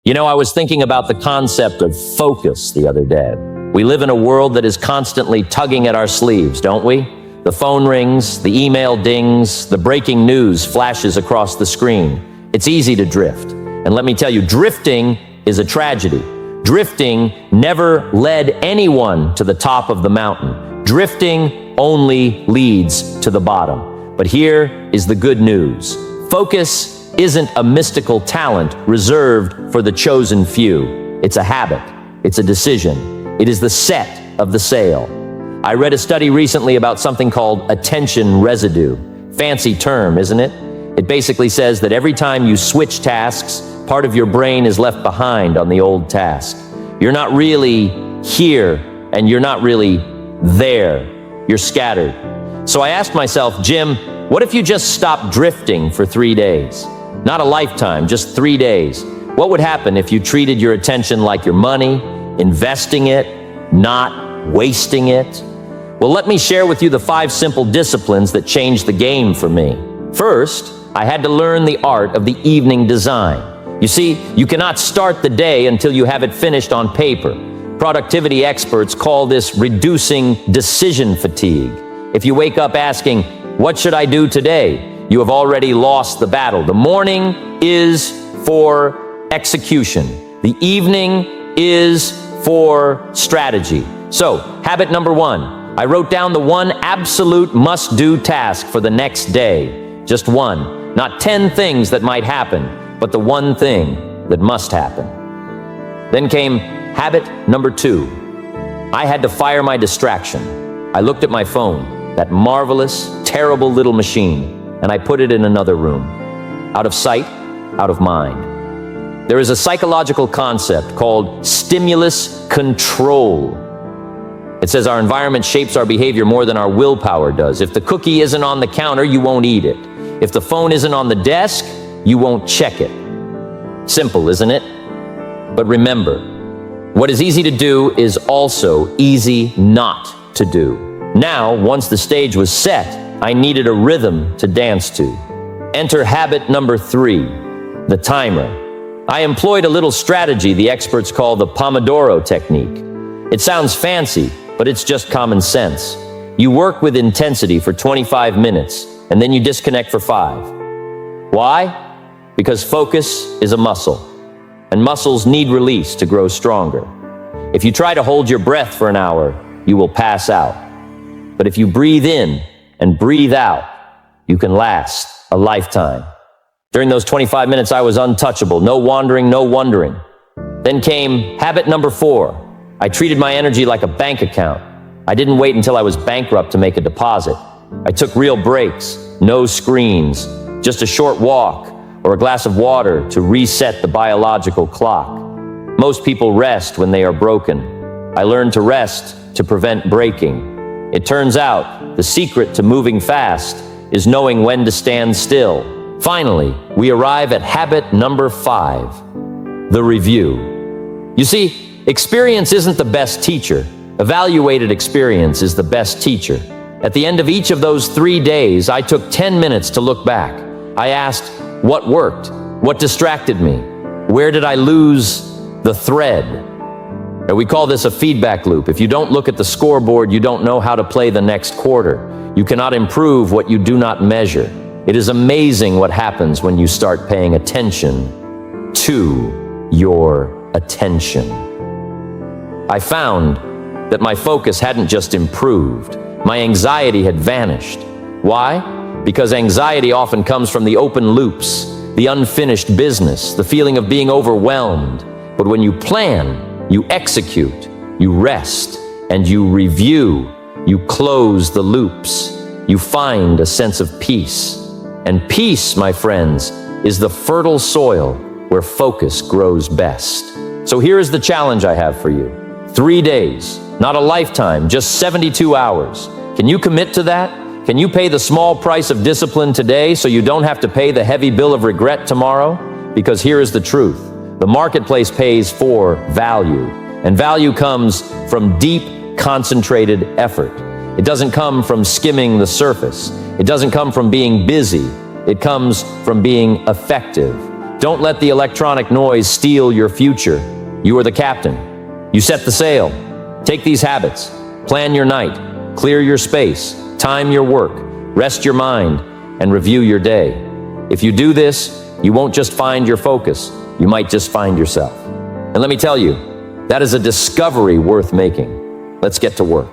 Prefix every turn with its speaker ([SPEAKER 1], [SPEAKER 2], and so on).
[SPEAKER 1] You know, I was thinking about the concept of focus the other day. We live in a world that is constantly tugging at our sleeves, don't we? The phone rings, the email dings, the breaking news flashes across the screen. It's easy to drift. And let me tell you, drifting is a tragedy. Drifting never led anyone to the top of the mountain. Drifting only leads to the bottom. But here is the good news. Focus isn't a mystical talent reserved for the chosen few. It's a habit. It's a decision. It is the set of the sail. I read a study recently about something called attention residue. Fancy term, isn't it? It basically says that every time you switch tasks, part of your brain is left behind on the old task. You're not really here, and you're not really there. You're scattered. So I asked myself, Jim, what if you just stopped drifting for 3 days? Not a lifetime, just 3 days. What would happen if you treated your attention like your money, investing it, not wasting it? Well, let me share with you the 5 simple disciplines that changed the game for me. First, I had to learn the art of the evening design. You see, you cannot start the day until you have it finished on paper. Productivity experts call this reducing decision fatigue. If you wake up asking, what should I do today? You have already lost the battle. The morning is for execution. The evening is for strategy. So, habit number 1, I wrote down the one absolute must-do task for the next day. Just one, not 10 things that might happen, but the one thing that must happen. Then came habit number 2. I had to fire my distraction. I looked at my phone, that marvelous, terrible little machine, and I put it in another room. Out of sight, out of mind. There is a psychological concept called stimulus control. It says our environment shapes our behavior more than our willpower does. If the cookie isn't on the counter, you won't eat it. If the phone isn't on the desk, you won't check it. Simple, isn't it? But remember, what is easy to do is also easy not to do. Now, once the stage was set, I needed a rhythm to dance to. Enter habit number 3, the timer. I employed a little strategy the experts call the Pomodoro technique. It sounds fancy, but it's just common sense. You work with intensity for 25 minutes, and then you disconnect for 5. Why? Because focus is a muscle, and muscles need release to grow stronger. If you try to hold your breath for an hour, you will pass out. But if you breathe in and breathe out, you can last a lifetime. During those 25 minutes, I was untouchable. No wandering, no wondering. Then came habit number 4. I treated my energy like a bank account. I didn't wait until I was bankrupt to make a deposit. I took real breaks, no screens, just a short walk or a glass of water to reset the biological clock. Most people rest when they are broken. I learned to rest to prevent breaking. It turns out the secret to moving fast is knowing when to stand still. Finally, we arrive at habit number 5, the review. You see, experience isn't the best teacher. Evaluated experience is the best teacher. At the end of each of those 3 days, I took 10 minutes to look back. I asked, what worked? What distracted me? Where did I lose the thread? We call this a feedback loop. If you don't look at the scoreboard, you don't know how to play the next quarter. You cannot improve what you do not measure. It is amazing what happens when you start paying attention to your attention. I found that my focus hadn't just improved. My anxiety had vanished. Why? Because anxiety often comes from the open loops, the unfinished business, the feeling of being overwhelmed. But when you plan, you execute, you rest, and you review. You close the loops. You find a sense of peace. And peace, my friends, is the fertile soil where focus grows best. So here is the challenge I have for you. 3 days, not a lifetime, just 72 hours. Can you commit to that? Can you pay the small price of discipline today so you don't have to pay the heavy bill of regret tomorrow? Because here is the truth. The marketplace pays for value, and value comes from deep, concentrated effort. It doesn't come from skimming the surface. It doesn't come from being busy. It comes from being effective. Don't let the electronic noise steal your future. You are the captain. You set the sail. Take these habits. Plan your night. Clear your space. Time your work. Rest your mind. And review your day. If you do this, you won't just find your focus. You might just find yourself. And let me tell you, that is a discovery worth making. Let's get to work.